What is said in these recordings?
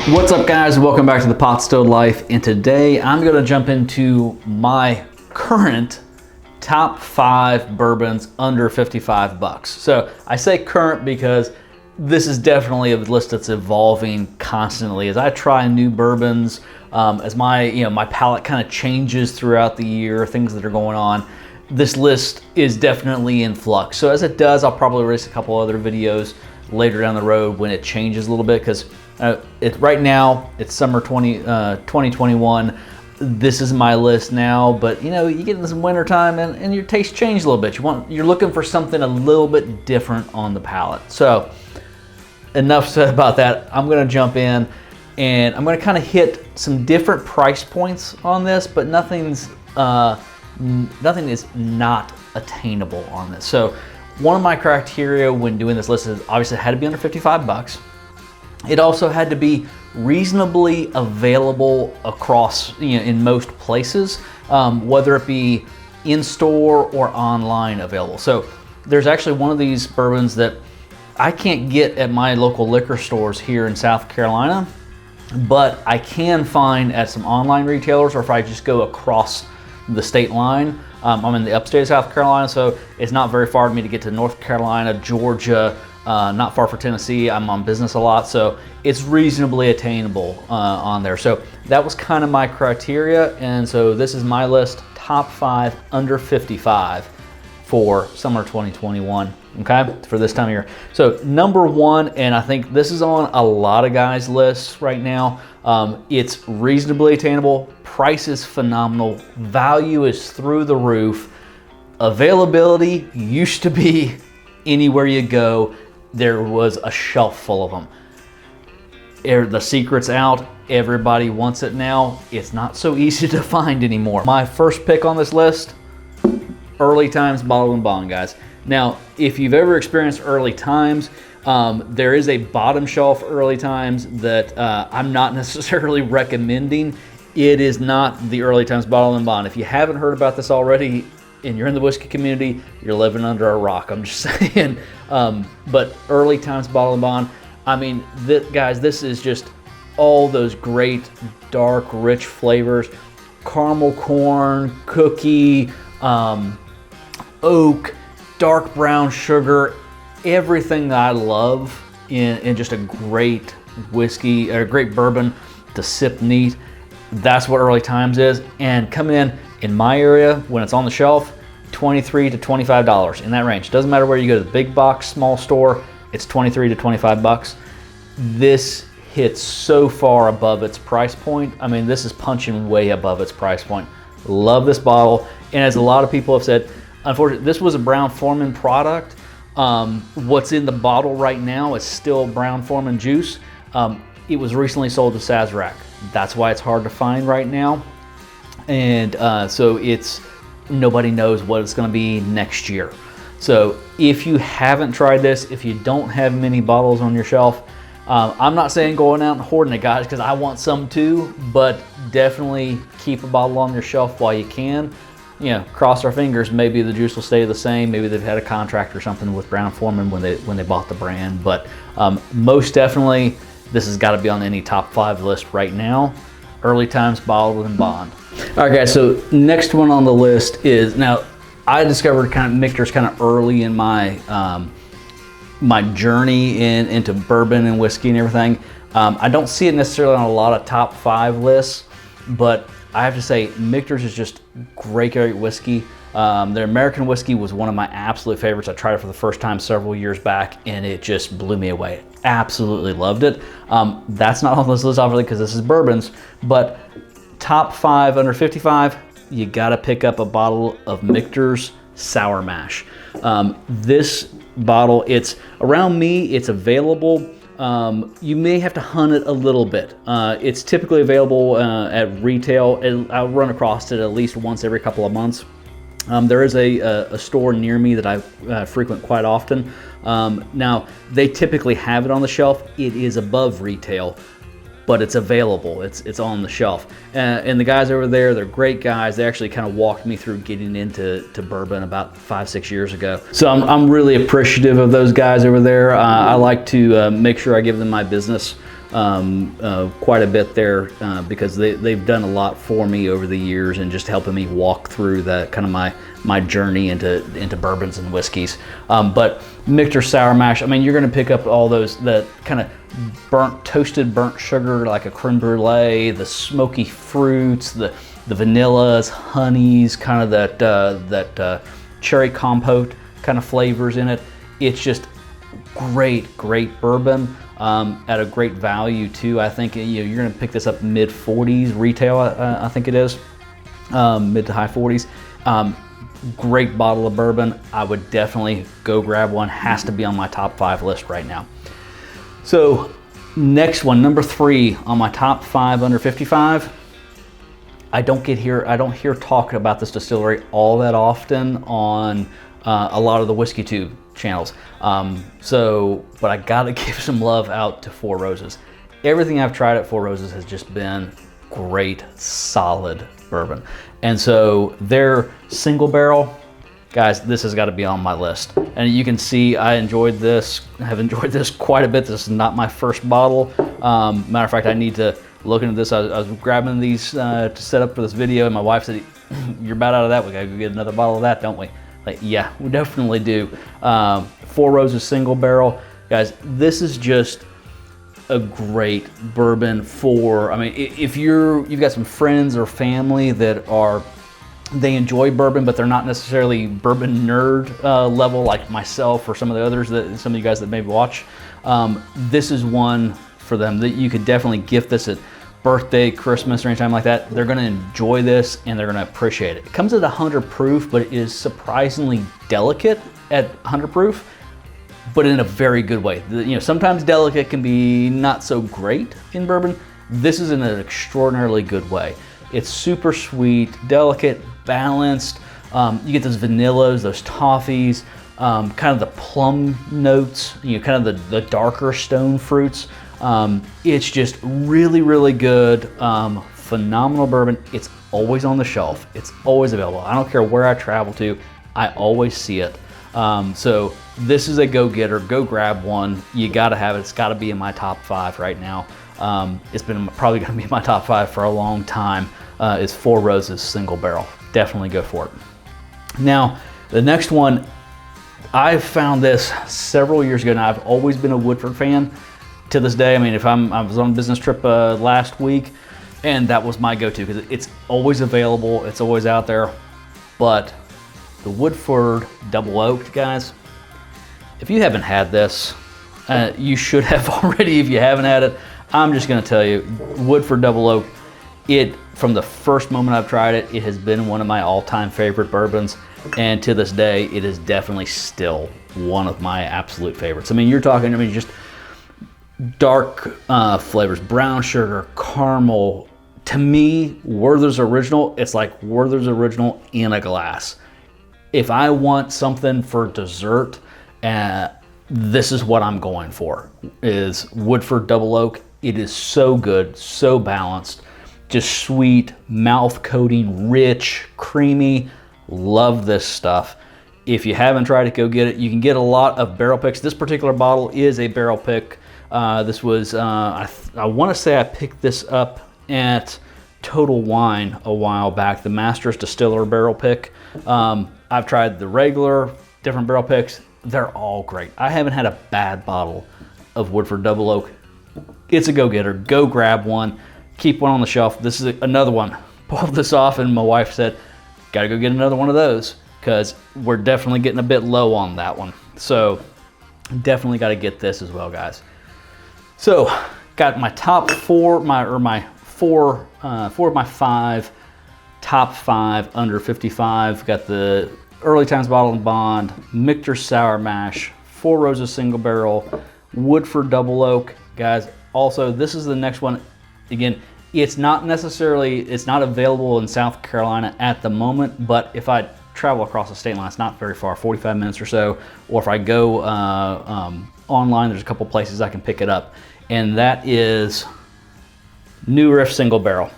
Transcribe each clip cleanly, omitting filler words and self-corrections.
What's up, guys? Welcome back to the Pot Stilled Life, and today I'm going to jump into my current top 5 bourbons under 55 bucks. So I say current because this is definitely a list that's evolving constantly as I try new bourbons, as my palate kind of changes throughout the year, things that are going on. This list is definitely in flux. So as it does, I'll probably release a couple other videos later down the road when it changes a little bit, because right now it's summer 2021. This is my list now, but you get into some winter time and your taste change a little bit. You're looking for something a little bit different on the palate. So enough said about that. I'm going to jump in and I'm going to kind of hit some different price points on this, but nothing is not attainable on this. So one of my criteria when doing this list is obviously it had to be under 55 bucks. It also had to be reasonably available across, in most places, whether it be in store or online available. So there's actually one of these bourbons that I can't get at my local liquor stores here in South Carolina, but I can find at some online retailers, or if I just go across the state line. I'm in the upstate of South Carolina, so it's not very far for me to get to North Carolina, Georgia, not far for Tennessee. I'm on business a lot, so it's reasonably attainable on there. So that was kind of my criteria, and so this is my list, top 5 under 55 for summer 2021, okay, for this time of year. So number 1, and I think this is on a lot of guys' lists right now, it's reasonably attainable, price is phenomenal, value is through the roof, availability used to be anywhere you go, there was a shelf full of them. The secret's out, everybody wants it now, it's not so easy to find anymore. My first pick on this list, Early Times Bottled and Bond, guys. Now, if you've ever experienced Early Times, there is a bottom shelf Early Times that I'm not necessarily recommending. It is not the Early Times Bottled and Bond. If you haven't heard about this already and you're in the whiskey community, you're living under a rock, I'm just saying. But Early Times Bottled and Bond, I mean, guys, this is just all those great, dark, rich flavors. Caramel corn, cookie, oak, dark brown sugar, everything that I love in just a great whiskey, or a great bourbon to sip neat. That's what Early Times is. And coming in my area, when it's on the shelf, $23 to $25, in that range. Doesn't matter where you go to the big box, small store, it's 23 to 25 bucks. This hits so far above its price point. I mean, this is punching way above its price point. Love this bottle. And as a lot of people have said, unfortunately, this was a Brown-Forman product. What's in the bottle right now is still Brown-Forman juice. It was recently sold to Sazerac. That's why it's hard to find right now. And so nobody knows what it's gonna be next year. So if you haven't tried this, if you don't have many bottles on your shelf, I'm not saying going out and hoarding it, guys, because I want some too, but definitely keep a bottle on your shelf while you can. Cross our fingers, maybe the juice will stay the same. Maybe they've had a contract or something with Brown-Forman when they bought the brand. But most definitely, this has got to be on any top 5 list right now. Early Times Bottled and Bond. All right, guys, so next one on the list is, now I discovered Michter's kind of early in my my journey into bourbon and whiskey and everything. I don't see it necessarily on a lot of top 5 lists, but I have to say Michter's is just great whiskey. Their American whiskey was one of my absolute favorites. I tried it for the first time several years back and it just blew me away. Absolutely loved it. That's not on this list obviously because this is bourbons, but top 5 under 55, you gotta pick up a bottle of Michter's Sour Mash. This bottle, it's around me, it's available. You may have to hunt it a little bit. It's typically available at retail. I'll run across it at least once every couple of months. There is a store near me that I frequent quite often. Now, they typically have it on the shelf. It is above retail, but it's available. It's on the shelf. And the guys over there, they're great guys. They actually kind of walked me through getting into bourbon about 5-6 years ago. So I'm really appreciative of those guys over there. I like to make sure I give them my business quite a bit there because they've done a lot for me over the years and just helping me walk through that kind of my journey into bourbons and whiskeys. But Michter Sour Mash, I mean, you're going to pick up all those, the kind of toasted burnt sugar like a creme brulee, the smoky fruits, the vanillas, honeys, kind of that cherry compote kind of flavors in it. It's just great bourbon at a great value too. I think you're going to pick this up mid 40s retail. I think it is mid to high 40s. Great bottle of bourbon. I would definitely go grab one. Has to be on my top 5 list right now. So next one, number 3 on my top 5 under 55. I don't hear talk about this distillery all that often on a lot of the Whiskey Tube channels. But I gotta give some love out to Four Roses. Everything I've tried at Four Roses has just been great, solid bourbon. And so their single barrel, guys, this has got to be on my list. And you can see I have enjoyed this quite a bit. This is not my first bottle. Matter of fact, I need to look into this. I was grabbing these to set up for this video, and my wife said, "You're about out of that. We gotta go get another bottle of that, don't we?" Like, yeah, we definitely do. Four Roses single barrel, guys. This is just a great bourbon for, I mean, if you've got some friends or family that they enjoy bourbon, but they're not necessarily bourbon nerd level like myself or some of the others some of you guys that maybe watch. This is one for them that you could definitely gift this at birthday, Christmas, or anytime like that. They're going to enjoy this and they're going to appreciate it. It comes at 100 proof, but it is surprisingly delicate at 100 proof, but in a very good way. Sometimes delicate can be not so great in bourbon. This is in an extraordinarily good way. It's super sweet, delicate, balanced. You get those vanillas, those toffees, kind of the plum notes, kind of the darker stone fruits. It's just really, really good, phenomenal bourbon. It's always on the shelf. It's always available. I don't care where I travel to, I always see it. So this is a go-getter. Go grab one. You gotta have it. It's gotta be in my top 5 right now. It's been probably gonna be in my top 5 for a long time. Is Four Roses single barrel. Definitely go for it. Now, the next one, I found this several years ago now. I've always been a Woodford fan to this day. I mean, I was on a business trip last week, and that was my go-to because it's always available. It's always out there. But the Woodford Double Oaked, guys, if you haven't had this, you should have already if you haven't had it. I'm just gonna tell you, Woodford Double Oak, from the first moment I've tried it, it has been one of my all-time favorite bourbons, and to this day, it is definitely still one of my absolute favorites. I mean, you're talking, just dark flavors, brown sugar, caramel. To me, Werther's Original, it's like Werther's Original in a glass. If I want something for dessert, this is what I'm going for, is Woodford Double Oak. It is so good, so balanced, just sweet, mouth coating, rich, creamy. Love this stuff. If you haven't tried it, go get it. You can get a lot of barrel picks. This particular bottle is a barrel pick. This was, I want to say I picked this up at Total Wine a while back, the Master's Distiller barrel pick. I've tried the regular, different barrel picks. They're all great. I haven't had a bad bottle of Woodford Double Oak. It's a go-getter. Go grab one. Keep one on the shelf. This is another one. Pulled this off and my wife said, gotta go get another one of those because we're definitely getting a bit low on that one. So definitely got to get this as well, guys. So got my top 4, four of my 5 top 5 under 55. Got the Early Times Bottle and Bond, Michter Sour Mash, Four Roses single barrel, Woodford Double Oak, guys. Also, this is the next one. Again, it's not available in South Carolina at the moment, but if I travel across the state line, it's not very far, 45 minutes or so, or if I go online, there's a couple places I can pick it up, and that is New Riff single barrel.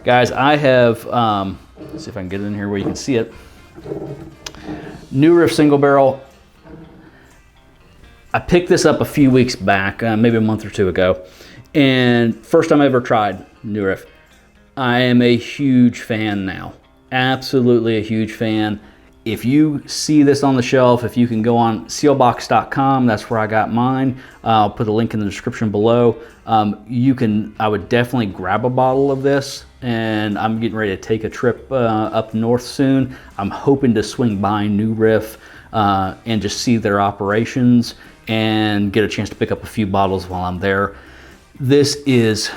Guys, I have, let's see if I can get it in here where you can see it. New Riff single barrel. I picked this up a few weeks back, maybe a month or 2 ago. And first time I ever tried New Riff. I am a huge fan now. Absolutely a huge fan. If you see this on the shelf, if you can go on sealbox.com, that's where I got mine. I'll put a link in the description below. I would definitely grab a bottle of this, and I'm getting ready to take a trip up north soon. I'm hoping to swing by New Riff and just see their operations and get a chance to pick up a few bottles while I'm there. This is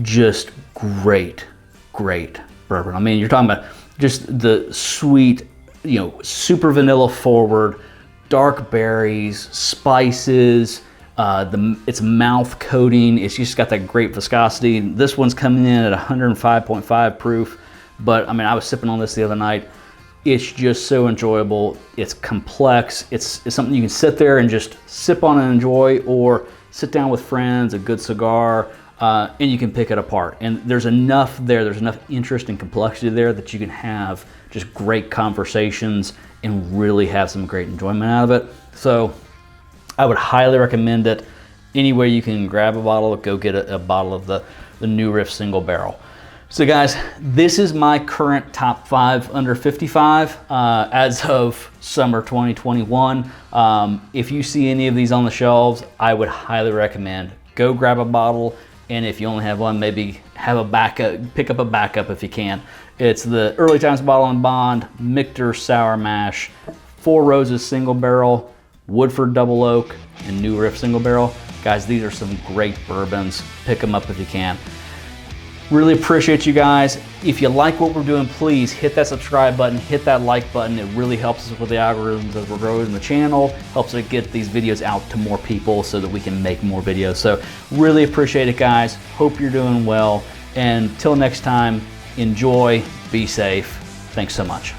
just great bourbon. I mean, you're talking about just the sweet, super vanilla forward, dark berries, spices, it's mouth coating. It's just got that great viscosity. This one's coming in at 105.5 proof, but I mean, I was sipping on this the other night. It's just so enjoyable. It's complex. It's something you can sit there and just sip on and enjoy, or sit down with friends, a good cigar, and you can pick it apart. And there's enough there, there's enough interest and complexity there that you can have just great conversations and really have some great enjoyment out of it. So I would highly recommend it. Any way you can grab a bottle, go get a bottle of the New Riff single barrel. So guys, this is my current top 5 under 55 as of summer 2021. If you see any of these on the shelves, I would highly recommend go grab a bottle, and if you only have one, maybe have a backup, pick up a backup if you can. It's the Early Times Bottle & Bond, Michter Sour Mash, Four Roses single barrel, Woodford double oak, and New Riff single barrel. Guys, these are some great bourbons. Pick them up if you can. Really appreciate you guys. If you like what we're doing, please hit that subscribe button, hit that like button. It really helps us with the algorithms as we're growing the channel, helps us get these videos out to more people so that we can make more videos. So really appreciate it, guys. Hope you're doing well. And till next time, enjoy, be safe. Thanks so much.